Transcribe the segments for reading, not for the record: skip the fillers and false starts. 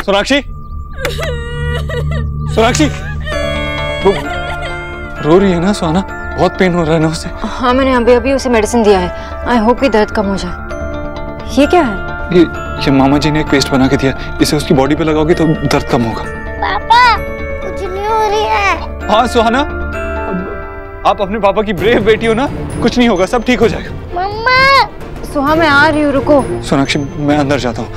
सोनाक्षी, सोनाक्षी, वो रो रही है ना सुहाना? बहुत पेन हो रहा है ना उसे? हाँ, मैंने अभी अभी उसे मेडिसिन दिया है। आई होप कि दर्द कम हो जाए। ये क्या है? ये मामा जी ने एक पेस्ट बना के दिया, इसे उसकी बॉडी पे लगाओगे तो दर्द कम होगा। पापा, कुछ नहीं हो रही है। हाँ सुहाना, आप अपने पापा की ब्रेव बेटी हो ना, कुछ नहीं होगा, सब ठीक हो जाएगा। मम्मा, सुहा मैं आ रही हूँ, रुको। सोनाक्षी मैं अंदर जाता हूँ,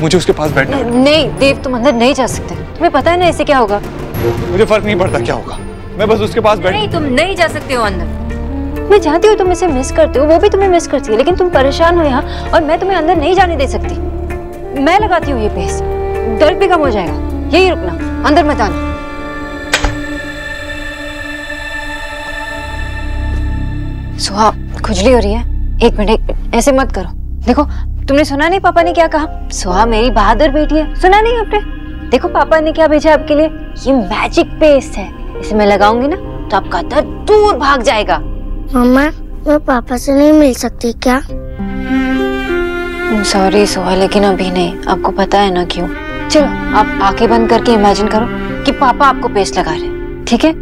मुझे उसके पास बैठना है। नहीं देव, तुम अंदर नहीं जा सकते। तुम्हें पता है ना इससे क्या होगा? मुझे फर्क नहीं पड़ता क्या होगा, मैं बस उसके पास बैठ। नहीं, तुम नहीं जा सकते हो अंदर। मैं जानती हूँ तुम इसे मिस करते हो, वो भी तुम्हें मिस करती है, लेकिन तुम परेशान हो यहाँ और मैं तुम्हें अंदर नहीं जाने दे सकती। मैं लगाती हूँ ये पेस्ट, दर्द भी कम हो जाएगा। यही रुकना, अंदर मत आना। सुहा, खुजली हो रही है? एक मिनट, ऐसे मत करो। देखो, तुमने सुना नहीं पापा ने क्या कहा? सुहा मेरी बहादुर बेटी है, सुना नहीं आपने? देखो पापा ने क्या भेजा आपके लिए, ये मैजिक पेस्ट है। इसे मैं लगाऊंगी ना तो आपका दर्द दूर भाग जाएगा। मम्मा, मैं पापा से नहीं मिल सकती क्या? सॉरी सुहा, लेकिन अभी नहीं। आपको पता है ना क्यों? चलो आप आंखें बंद करके इमेजिन करो कि पापा आपको पेस्ट लगा रहे हैं, ठीक है?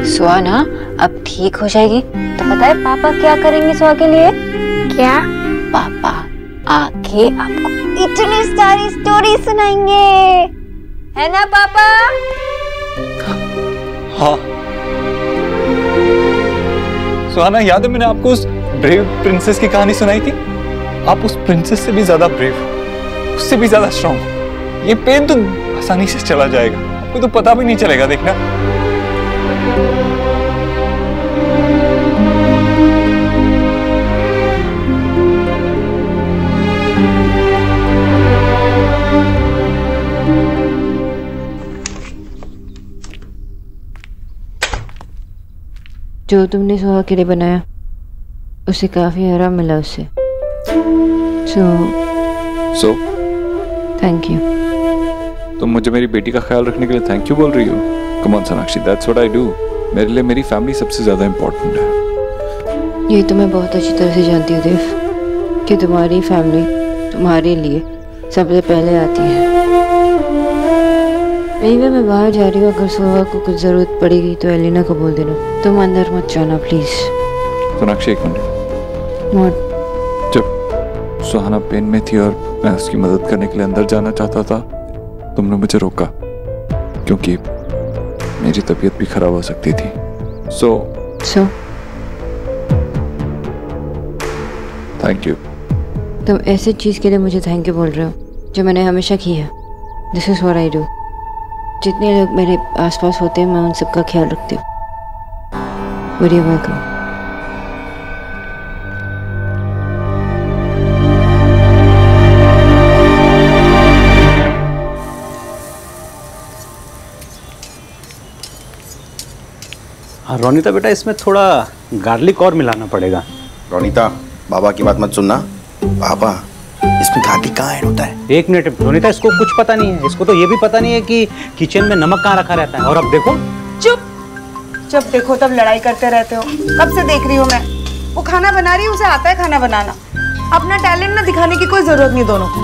सुहा ना अब ठीक हो जाएगी। तो पता है पापा क्या करेंगे सुहा के लिए? क्या? पापा आके आपको इतनी सारी स्टोरी सुनाएंगे, है ना पापा? हाँ सुहाना, याद है मैंने आपको उस ब्रेव प्रिंसेस की कहानी सुनाई थी? आप उस प्रिंसेस से भी ज्यादा ब्रेव, उससे भी ज्यादा स्ट्रॉन्ग। ये पेन तो आसानी से चला जाएगा, आपको तो पता भी नहीं चलेगा, देखना। जो तुमने सुहा के लिए बनाया उसे काफी आराम मिला उससे। So thank you. तुम मुझे मेरी बेटी का ख्याल रखने के लिए थैंक यू बोल रही हो? Come on Sonakshi, that's what I do. मेरे लिए मेरी फैमिली सबसे ज्यादा इम्पोर्टेंट है। ये तो मैं बहुत अच्छी तरह से जानती हूँ देव कि तुम्हारी फैमिली तुम्हारे लिए सबसे पहले आती है। नहीं, मैं बाहर जा रही हूँ, अगर सुहा को कुछ जरूरत पड़ेगी तो एलिना को बोल देना। तुम अंदर मत जाना प्लीज। सोनाक्षी एक मिनट। जब सुहाना पेन में थी और मैं उसकी मदद करने के लिए अंदर जाना चाहता था, तुमने मुझे रोका क्योंकि मेरी तबीयत भी खराब हो सकती थी। So thank you. तुम ऐसे चीज के लिए मुझे थैंक यू बोल रहे हो जो मैंने हमेशा की है। This is what I do. जितने लोग मेरे आसपास होते हैं मैं उन सबका ख्याल रखती हूँ। Very welcome. हाँ रोनीता बेटा, इसमें थोड़ा गार्लिक और मिलाना पड़ेगा। रोनीता, बाबा की बात मत सुनना। पापा, इसमें गार्लिक कहाँ ऐड होता है? एक मिनट रोनीता, इसको कुछ पता नहीं है। इसको तो ये भी पता नहीं है कि किचन में नमक कहाँ रखा रहता है। और अब देखो। चुप, जब देखो तब लड़ाई करते रहते हो। कब से देख रही हूँ मैं। वो खाना बना रही है, उसे आता है खाना बनाना। अपना टैलेंट ना दिखाने की कोई जरूरत नहीं दोनों को।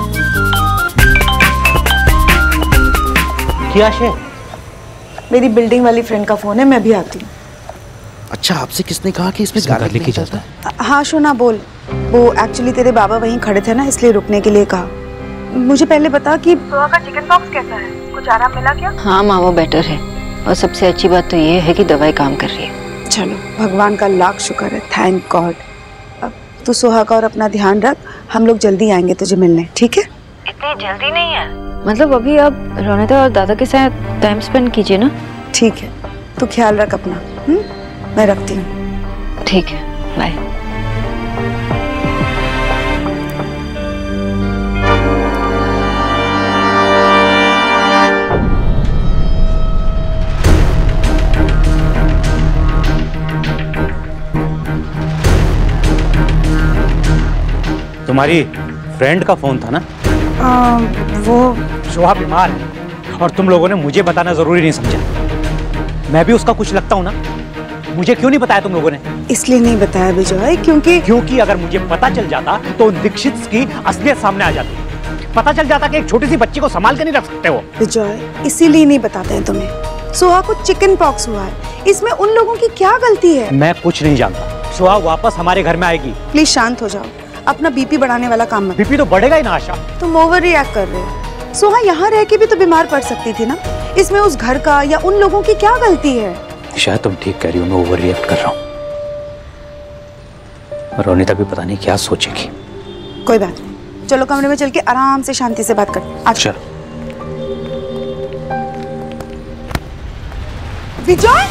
क्या शे? मेरी बिल्डिंग वाली फ्रेंड का फोन है, मैं भी आती हूँ। अच्छा, आपसे किसने कहा कि इसमें गार्लिक ही जाता है? हाँ शोना बोल। वो एक्चुअली तेरे बाबा वहीं खड़े थे ना, इसलिए रुकने के लिए कहा। मुझे पहले बता कि सुहा का चिकन पॉक्स कैसा है, कुछ आराम मिला क्या? हाँ माँ, वो बेटर है और सबसे अच्छी बात तो ये है कि दवाई काम कर रही है। चलो भगवान का लाख शुक्र है, थैंक गॉड। अब तू सुहा का और अपना ध्यान रख, हम लोग जल्दी आएंगे तुझे मिलने, ठीक है? इतनी जल्दी नहीं है, मतलब अभी आप रोनीता और दादा के साथ टाइम स्पेंड कीजिए ना। ठीक है, तू ख्याल रख अपना। मैं रखती हूँ। ठीक है, बाय। तुम्हारी फ्रेंड का फोन था ना? वो सुहा बीमार है और तुम लोगों ने मुझे बताना जरूरी नहीं समझा। मैं भी उसका कुछ लगता हूँ ना। मुझे क्यों नहीं बताया तुम लोगों ने? इसलिए नहीं बताया विजय क्योंकि अगर मुझे पता चल जाता तो दीक्षित की असलियत सामने आ जाती। पता चल जाता कि एक छोटी सी बच्ची को संभाल के नहीं रख सकते हो। विजय इसीलिए नहीं बताते हैं तुम्हें। सुहा को चिकन पॉक्स हुआ है, इसमें उन लोगों की क्या गलती है? मैं कुछ नहीं जानता। सुहा वापस हमारे घर में आएगी। प्लीज शांत हो जाओ, अपना बीपी बढ़ाने वाला काम मत। बीपी तो बढ़ेगा ही ना आशा। तुम ओवर रिएक्ट कर रहे हो। सुहा यहाँ रह के भी तो बीमार पड़ सकती थी ना, इसमें उस घर का या उन लोगों की क्या गलती है? शायद तुम ठीक कह रही हो, मैं ओवर रिएक्ट कर रहा हूँ। रोनिता भी पता नहीं क्या सोचेगी। कोई बात नहीं, चलो कमरे में चल के आराम से शांति से बात करते। अच्छा विजय,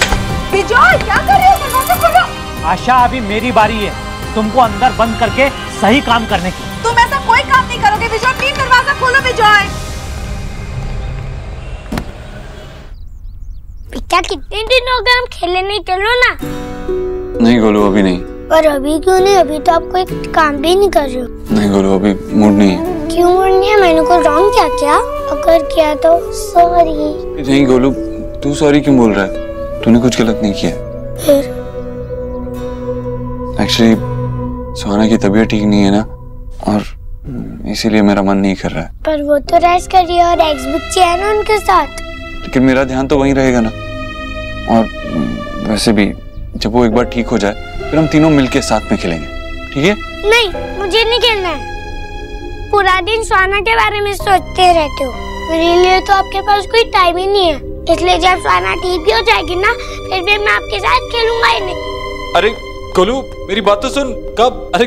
विजय क्या कर रहे हो? दरवाजा खोलो। आशा अभी मेरी बारी है तुमको अंदर बंद करके सही काम करने की। तुम ऐसा कोई काम नहीं करोगे विजय, प्लीज दरवाजा खोलो विजय। बेटा कितने दिन हो गए हम खेलने नहीं, चलो ना। नहीं गोलू अभी नहीं। और अभी क्यों नहीं? अभी तो आप कोई काम भी नहीं कर रहे हो। नहीं गोलू अभी मूड नहीं है। क्यों मूड नहीं है? मैंने कोई रॉन्ग क्या? अगर किया तो सॉरी। नहीं गोलू तू सॉरी क्यों बोल रहा है? तूने कुछ गलत नहीं किया। फिर एक्चुअली सोना की तबीयत ठीक नहीं है ना, और इसीलिए मेरा मन नहीं कर रहा है। पर वो तो रेस्ट कर रही है और एक्स बच्ची है ना उनके साथ। लेकिन मेरा ध्यान तो वहीं रहेगा ना। और वैसे भी जब वो एक बार ठीक हो जाए फिर हम तीनों मिलके साथ में खेलेंगे, ठीक है? नहीं, मुझे नहीं खेलना है। पूरा दिन सोना के बारे में सोचते रहते हो। मेरे लिए तो आपके पास कोई टाइम ही नहीं है, इसलिए जब सोना ठीक भी हो जाएगी ना फिर भी मैं आपके साथ खेलूंगा ही नहीं। अरे गोलू मेरी बात तो सुन। कब? अरे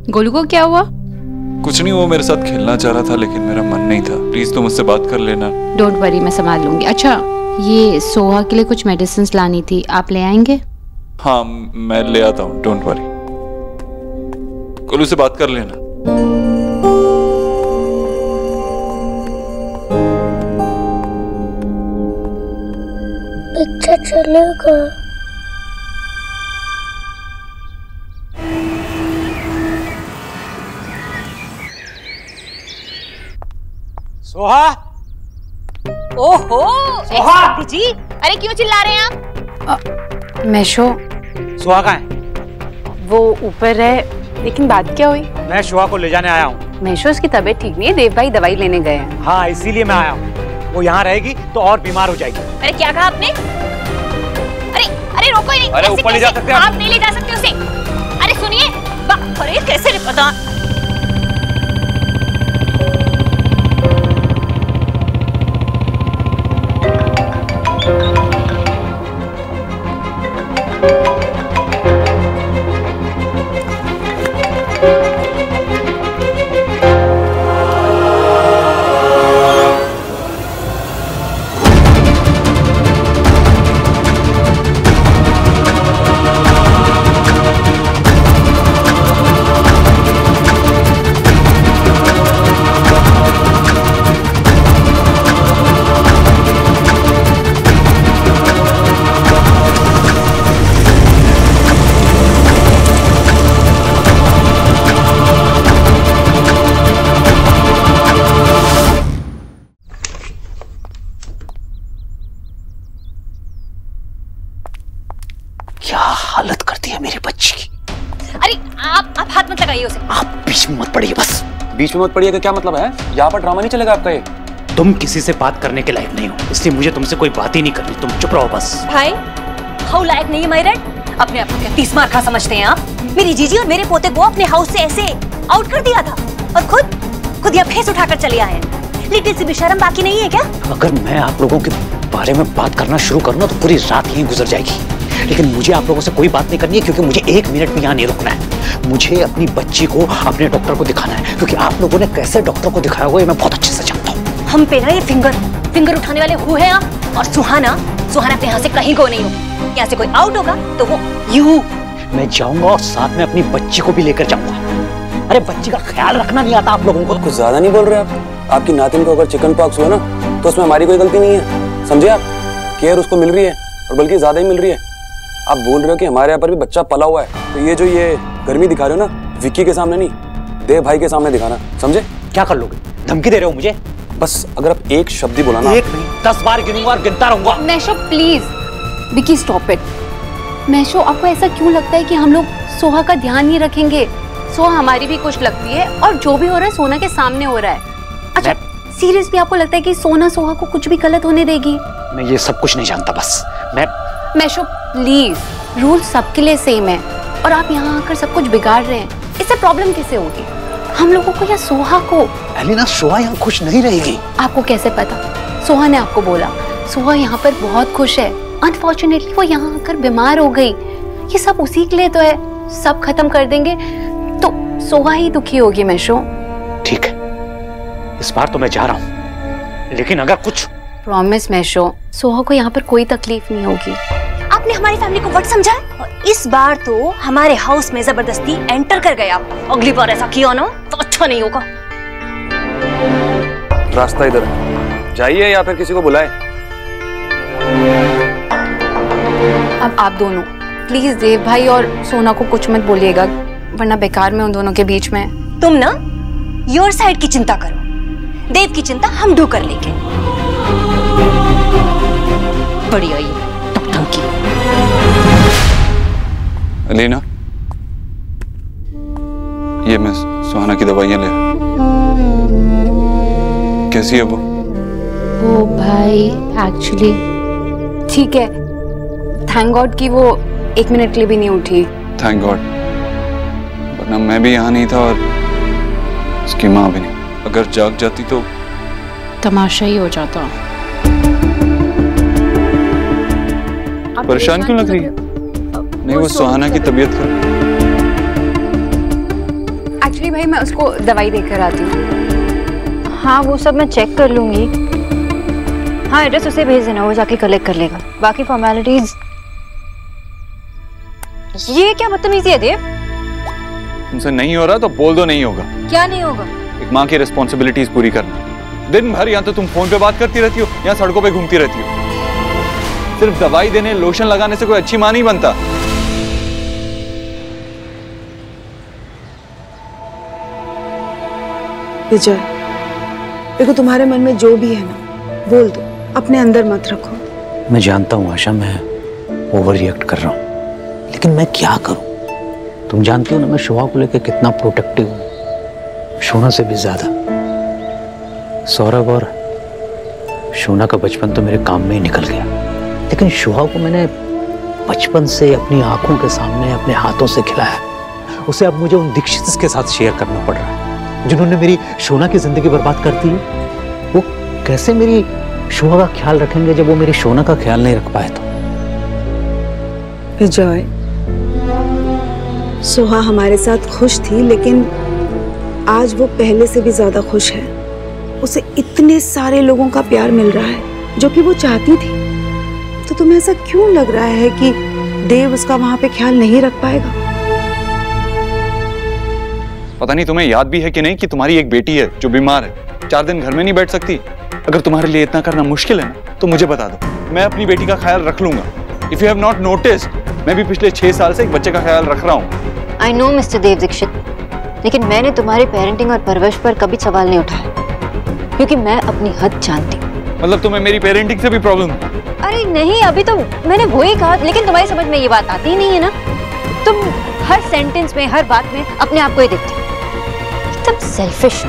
गोलू को क्या हुआ? कुछ नहीं, वो मेरे साथ खेलना चाह रहा था लेकिन मेरा मन नहीं था। प्लीज तुम मुझसे बात कर लेना। डोंट वरी, मैं संभाल लूंगी। अच्छा ये सोहा के लिए कुछ मेडिसिन लानी थी, आप ले आएंगे? हाँ मैं ले आता हूँ, डोंट वरी। गोलू से बात कर लेना। अच्छा चलेगा। सोहा, ओहो सोहा! जी, अरे क्यों चिल्ला रहे हैं आप? मैशो सोहा कहाँ है? वो ऊपर है, लेकिन बात क्या हुई? मैं सोहा को ले जाने आया हूँ। मैशो उसकी तबीयत ठीक नहीं है, देव भाई दवाई लेने गए हैं। हाँ इसीलिए मैं आया हूँ। वो यहाँ रहेगी तो और बीमार हो जाएगी। अरे क्या कहा आपने? अरे रोको ही नहीं। अरे ऊपर ले जा सकते हैं आप नहीं ले जा सकते उसे। अरे सुनिए, अरे कैसे पता? क्या हालत करती है मेरी बच्ची की। अरे आप हाथ मत लगाइए उसे। आप बीच में मत पड़िए बस। बीच में मत पड़िए का क्या मतलब है? यहाँ पर ड्रामा नहीं चलेगा आपका ये। तुम किसी से बात करने के लायक नहीं हो, इसलिए मुझे तुमसे कोई बात ही नहीं करनी। तुम चुप रहो बस। भाई हाउ लायक नहीं है मायरेड? अपने आप को क्या 30 मार खा समझते हैं आप? मेरी जीजी और मेरे पोते को अपने हाउस से ऐसे आउट कर दिया था और खुद यहाँ फेस उठाकर चले आए हैं। लिटिल सी भी शर्म बाकी नहीं है क्या? अगर मैं आप लोगों के बारे में बात करना शुरू करूँ तो पूरी रात यहीं गुजर जाएगी। लेकिन मुझे आप लोगों से कोई बात नहीं करनी है, क्योंकि मुझे 1 मिनट भी यहाँ नहीं रुकना है। मुझे अपनी बच्ची को अपने डॉक्टर को दिखाना है, क्योंकि आप लोगों ने कैसे डॉक्टर को दिखाया हुआ है मैं बहुत अच्छे से जानता हूँ। हम पे ना ये फिंगर उठाने वाले हुए हैं आप। और सुहाना अपने यहाँ से कहीं को नहीं हो। यहाँ से कोई आउट होगा तो वो यू। मैं जाऊंगा और साथ में अपनी बच्ची को भी लेकर जाऊंगा। अरे बच्ची का ख्याल रखना नहीं आता आप लोगों को? कुछ ज्यादा नहीं बोल रहे आप? आपकी नातिन को अगर चिकन पॉक्स हुआ ना तो उसमें हमारी कोई गलती नहीं है, समझे आप? केयर उसको मिल रही है और बल्कि ज्यादा ही मिल रही है। आप बोल रहे हो कि हमारे यहाँ पर भी बच्चा पला हुआ है, तो ये जो ये गर्मी दिखा रहे हो ना, विक्की के सामने नहीं, देव भाई के सामने दिखाना, समझे? क्या कर लोगे? धमकी दे रहे हो मुझे? बस अगर आप एक शब्द ही बोला ना। एक नहीं 10 बार गिनूंगा और गिनता रहूंगा। मैशो प्लीज। Vicky stop it. मैशो, आपको ऐसा क्यों लगता है कि हम लोग सोहा का ध्यान नहीं रखेंगे? सोहा हमारी भी कुछ लगती है और जो भी हो रहा है सोना के सामने हो रहा है। अच्छा सीरियसली आपको लगता है कि सोना सोहा को कुछ भी गलत होने देगी? मैं ये सब कुछ नहीं जानता, बस मैशो प्लीज, रूल सबके लिए सेम है और आप यहाँ आकर सब कुछ बिगाड़ रहे हैं। इससे प्रॉब्लम किसे होगी, हम लोगों को या सोहा को? एलिना, सोहा यहाँ खुश नहीं रहेगी। आपको कैसे पता? सोहा ने आपको बोला। सोहा यहाँ पर बहुत खुश है। अनफॉर्चुनेटली वो यहाँ आकर बीमार हो गई। ये सब उसी के लिए तो है। सब खत्म कर देंगे तो सोहा ही दुखी होगी। मैशो ठीक है, इस बार तो मैं जा रहा हूँ, लेकिन अगर कुछ प्रॉमिस मैशो, सोहा को यहाँ पर कोई तकलीफ नहीं होगी। आपने हमारी फैमिली को वट समझा और इस बार तो हमारे हाउस में जबरदस्ती एंटर कर गए आप। अगली बार ऐसा किया ना तो अच्छा नहीं होगा। रास्ता इधर है, जाइए या फिर किसी को बुलाए। अब आप दोनों प्लीज देव भाई और सोना को कुछ मत बोलिएगा, वरना बेकार में उन दोनों के बीच में। तुम ना योर साइड की चिंता करो, देव की चिंता हम दो कर लेंगे। बढ़िया ये धमकी। अलीना, ये मैं सुहाना की दवाइयां ले। कैसी है वो? ओ भाई एक्चुअली ठीक है, थैंक गॉड कि वो 1 मिनट के लिए भी नहीं उठी। थैंक गॉड, वरना मैं भी यहाँ नहीं था और उसकी माँ भी नहीं। अगर जाग जाती तो तमाशा ही हो जाता। परेशान क्यों लग रही है? नहीं, वो सुहाना की तबीयत खराब। एक्चुअली भाई मैं उसको दवाई देकर आती हूँ। हाँ वो सब मैं चेक कर लूंगी। हाँ एड्रेस उसे भेज देना, वो जाके कलेक्ट कर लेगा। बाकी फॉर्मेलिटीज। ये क्या बदतमीजी है देव? तुमसे नहीं हो रहा तो बोल दो नहीं होगा। क्या नहीं होगा? एक माँ की रिस्पॉन्सिबिलिटीज पूरी करना। दिन भर या तो तुम फोन पे बात करती रहती हो या सड़कों पे घूमती रहती हो। सिर्फ दवाई देने, लोशन लगाने से कोई अच्छी माँ नहीं बनता। विजय, देखो तुम्हारे मन में जो भी है ना बोल दो, अपने अंदर मत रखो। मैं जानता हूँ आशा, मैं ओवर रिएक्ट कर रहा हूँ, लेकिन मैं क्या करूँ? तुम जानती हो ना मैं शोभा को लेकर कितना प्रोटेक्टिव हूँ, शोना से भी ज्यादा। सौरभ और शोना का बचपन तो मेरे काम में ही निकल गया, लेकिन शोभा को मैंने बचपन से अपनी आंखों के सामने अपने हाथों से खिलाया। उसे अब मुझे उन दीक्षित के साथ शेयर करना पड़ रहा है जिन्होंने मेरी शोना की जिंदगी बर्बाद कर दी। वो कैसे मेरी शोभा का ख्याल रखेंगे जब वो मेरी शोना का ख्याल नहीं रख पाए तो? विजय, सोहा हमारे साथ खुश थी, लेकिन आज वो पहले से भी ज्यादा खुश है। उसे इतने सारे लोगों का प्यार मिल रहा है जो कि वो चाहती थी। तो तुम्हें ऐसा क्यों लग रहा है कि देव उसका वहां पे ख्याल नहीं रख पाएगा? पता नहीं तुम्हें याद भी है कि नहीं कि तुम्हारी एक बेटी है जो बीमार है, 4 दिन घर में नहीं बैठ सकती। अगर तुम्हारे लिए इतना करना मुश्किल है ना तो मुझे बता दो, मैं अपनी बेटी का ख्याल रख लूंगा। If you have not noticed, मैं भी पिछले 6 साल से एक बच्चे का ख्याल रख रहा हूँ। आई नो मिस्टर देव दीक्षित, लेकिन मैंने तुम्हारी पेरेंटिंग और परवरिश पर कभी सवाल नहीं उठाया, क्योंकि मैं अपनी हद जानती हूँ। मतलब तुम्हें मेरी पेरेंटिंग से भी प्रॉब्लम है? अरे नहीं, अभी तो मैंने वो ही कहा, लेकिन तुम्हारी समझ में ये बात आती ही नहीं है ना। तुम हर सेंटेंस में, हर बात में अपने आप को ही देखती हो। एकदम सेल्फिश,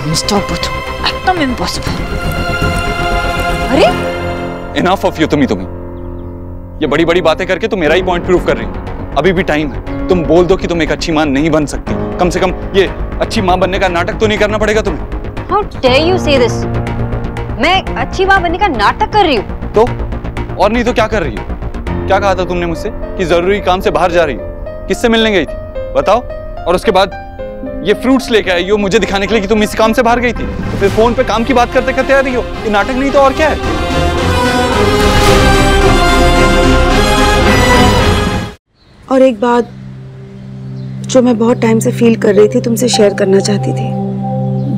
मिस्टर बुद्धू, एकदम इम्पॉसिबल। अरे इनफ ऑफ यू। तुम्ही ये बड़ी बड़ी बातें करके तुम मेरा ही पॉइंट प्रूव कर रही हो। अभी भी टाइम है, तुम बोल दो कि तुम एक अच्छी माँ नहीं बन सकती। कम से कम ये अच्छी माँ बनने का नाटक तो नहीं करना पड़ेगा तुम्हें। हाउ डेयर यू से दिस? मैं अच्छी माँ बनने का नाटक कर रही हूँ? तो और नहीं तो क्या कर रही हो? क्या कहा था तुमने मुझसे कि जरूरी काम से बाहर जा रही हो? किससे मिलने गई थी बताओ? और उसके बाद ये फ्रूट्स लेके आई हो मुझे दिखाने के लिए कि तुम इस काम से बाहर गई थी। तो फिर फोन पे काम की बात करते करते आ रही हो। ये नाटक नहीं तो और क्या है? और एक बात जो मैं बहुत टाइम से फील कर रही थी, तुमसे शेयर करना चाहती थी।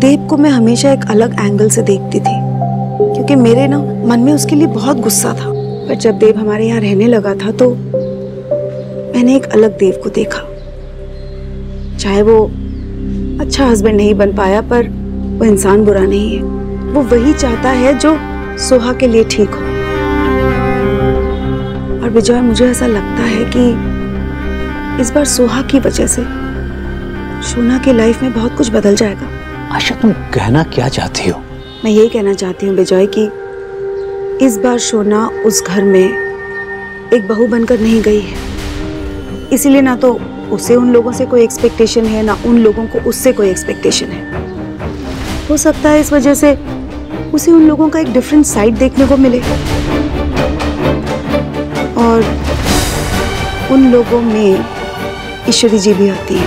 देव को मैं हमेशा एक अलग एंगल से देखती थी, क्योंकि मेरे ना मन में उसके लिए बहुत गुस्सा था। पर जब देव हमारे यहाँ रहने लगा था तो मैंने एक अलग देव को देखा। चाहे वो अच्छा हस्बैंड नहीं बन पाया, पर वो इंसान बुरा नहीं है। वो वही चाहता है जो सोहा के लिए ठीक हो। और विजय, मुझे ऐसा लगता है कि इस बार सोहा की वजह से सोना की लाइफ में बहुत कुछ बदल जाएगा। आशा, तुम कहना क्या चाहती हो? मैं यही कहना चाहती हूँ विजय कि इस बार सोना उस घर में एक बहू बनकर नहीं गई है, इसीलिए ना तो उसे उन लोगों से कोई एक्सपेक्टेशन है, ना उन लोगों को उससे कोई एक्सपेक्टेशन है। हो सकता है इस वजह से उसे उन लोगों का एक डिफरेंट साइड देखने को मिले, और उन लोगों में ईश्वरी जी भी आती है।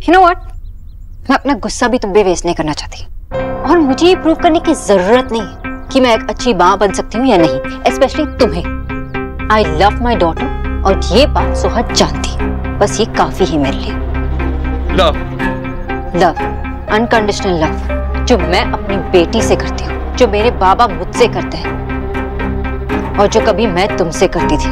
You know what? मैं अपना गुस्सा भी तुम पे वेस्ट नहीं करना चाहती, और मुझे ये प्रूव करने की जरूरत नहीं है कि मैं एक अच्छी माँ बन सकती हूँ या नहीं, स्पेशली तुम्हें। आई लव माई डॉटर, और ये बात सोहा जानती है। बस ये काफी है मेरे लिए। लव, लव, अनकंडीशनल लव, जो मैं अपनी बेटी से करती हूँ, जो मेरे बाबा मुझसे करते हैं, और जो कभी मैं तुमसे करती थी।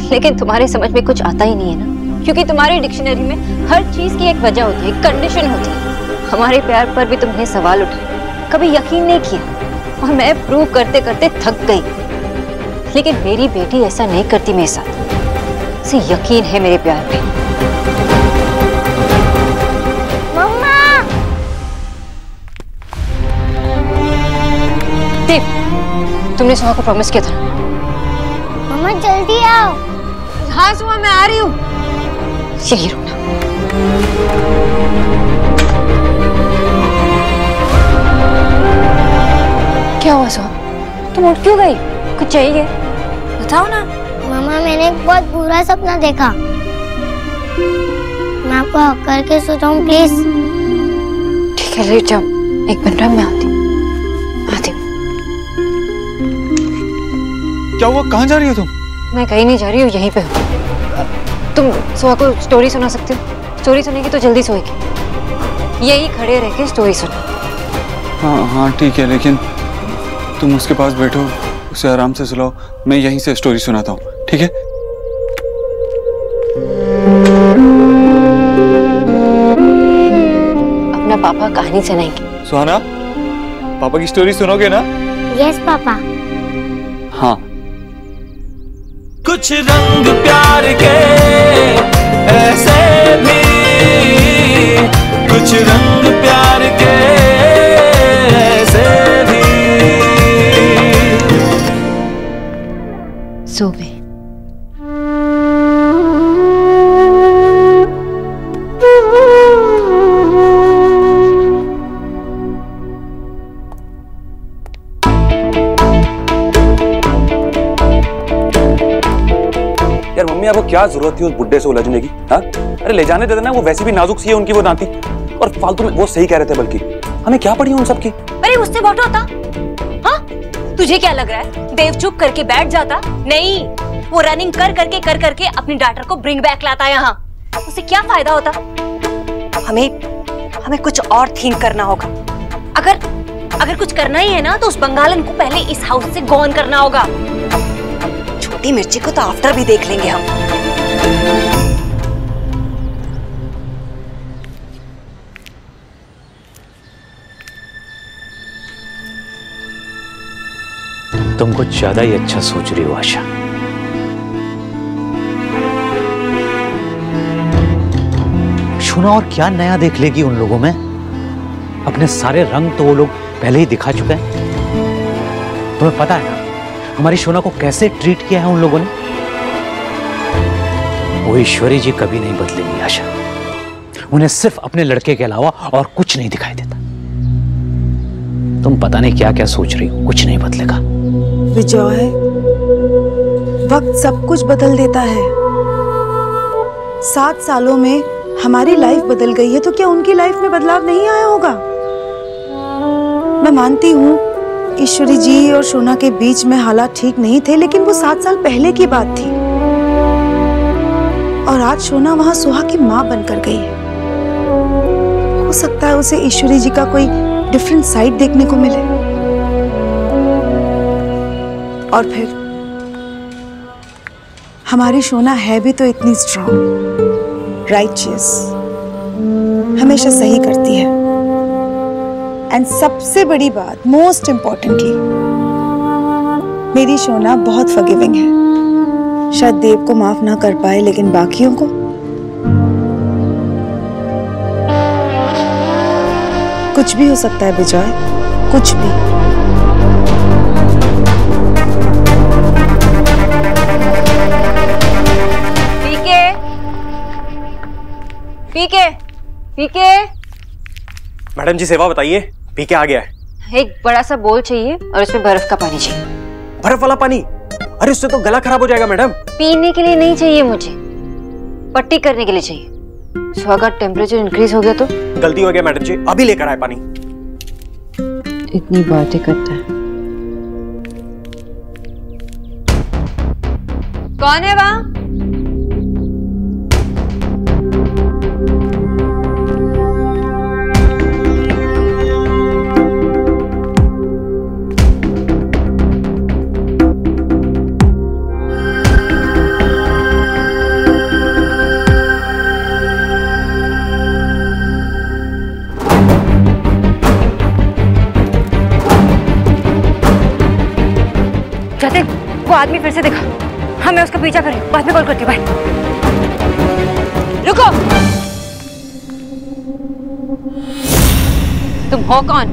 लेकिन तुम्हारे समझ में कुछ आता ही नहीं है ना, क्योंकि तुम्हारी डिक्शनरी में हर चीज की एक वजह होती है, कंडीशन होती है। हमारे प्यार पर भी तुमने सवाल उठाए, कभी यकीन नहीं किया, और मैं प्रूव करते करते थक गई। लेकिन मेरी बेटी ऐसा नहीं करती मेरे साथ। उसे यकीन है मेरे प्यार पे। मम्मा! देव, तुमने सोहा को प्रॉमिस किया था। मम्मा जल्दी आओ। हाँ सोहा, मैं आ रही हूँ। यही रुकना। क्या हुआ सोहा? तुम उठ क्यों गई? कुछ चाहिए? बताओ ना। मम्मा, मैंने एक बहुत बुरा सपना देखा। मैं आपको हक करके सो जाऊं प्लीज? ठीक है, लेट जाओ। एक मिनट में आती हूँ। क्या हुआ? कहाँ जा रही हो तुम? मैं कहीं नहीं जा रही हूँ, यहीं पे हूँ। तुम सोहा को स्टोरी सुना सकते हो? स्टोरी सुनेगी तो जल्दी सोएगी। यही खड़े रह के स्टोरी सुनो। हाँ हाँ ठीक है, लेकिन तुम उसके पास बैठो, उसे आराम से सुलाओ, मैं यहीं से स्टोरी सुनाता हूँ, ठीक है? अपना पापा कहानी सुनाएंगे। सुहाना, पापा की स्टोरी सुनोगे ना? Yes papa. हाँ। कुछ रंग प्यार के ऐसे भी, कुछ रंग प्यार के ऐसे भी। सो गए। यार मम्मी, आपको क्या जरूरत थी उस बुड्ढे से उलझने की? हाँ, अरे ले जाने देते ना, वो वैसे भी नाजुक सी है उनकी वो दांती, और फालतू में वो सही कह रहे थे, बल्कि हमें क्या पड़ी उन सब की? अरे उससे बहुत होता। हाँ, तुझे क्या लग रहा है देव चुप करके बैठ जाता? नहीं, वो रनिंग कर करके अपनी डॉटर को ब्रिंग बैक लाता यहाँ। उससे क्या फायदा होता? हमें कुछ और थिंक करना होगा। अगर कुछ करना ही है ना, तो उस बंगालन को पहले इस हाउस से गॉन करना होगा। छोटी मिर्ची को तो आफ्टर भी देख लेंगे हम। तुम कुछ ज्यादा ही अच्छा सोच रही हो आशा। सुना, और क्या नया देख लेगी उन लोगों में? अपने सारे रंग तो वो लोग पहले ही दिखा चुके हैं। तुम्हें पता है ना हमारी सोना को कैसे ट्रीट किया है उन लोगों ने? वो ईश्वरी जी कभी नहीं बदलेंगी आशा। उन्हें सिर्फ अपने लड़के के अलावा और कुछ नहीं दिखाई देता। तुम पता नहीं क्या क्या सोच रही हो, कुछ नहीं बदलेगा। विजय, वक्त सब कुछ बदल देता है। 7 सालों में हमारी लाइफ बदल गई है, तो क्या उनकी लाइफ में बदलाव नहीं आया होगा? मैं मानती हूँ ईश्वरी जी और सोना के बीच में हालात ठीक नहीं थे, लेकिन वो 7 साल पहले की बात थी, और आज सोना वहां सोहा की माँ बनकर गई है। हो सकता है उसे ईश्वरी जी का कोई डिफरेंट साइड देखने को मिले, और फिर हमारी सोना है भी तो इतनी स्ट्रांग, राइचियस, हमेशा सही करती है। एंड सबसे बड़ी बात, मोस्ट इम्पोर्टेंटली, मेरी सोना बहुत फॉरगिविंग है। शायद देव को माफ ना कर पाए, लेकिन बाकियों को कुछ भी हो सकता है विजय, कुछ भी। पीके, पीके। मैडम जी सेवा बताइए। पीके आ गया है। एक बड़ा सा बोल चाहिए और उसमें बर्फ का पानी चाहिए। बर्फ वाला पानी? अरे उससे तो गला खराब हो जाएगा मैडम। पीने के लिए नहीं चाहिए मुझे, पट्टी करने के लिए चाहिए। सो अगर टेम्परेचर इंक्रीज हो गया तो? गलती हो गया मैडम जी, अभी लेकर आए पानी। इतनी बातें करता है। कौन है वहां? जाते वो आदमी फिर से दिखा। हाँ मैं उसका पीछा कर रही हूँ, बाद में कॉल करती हूँ। बाय। रुको, तुम हो कौन?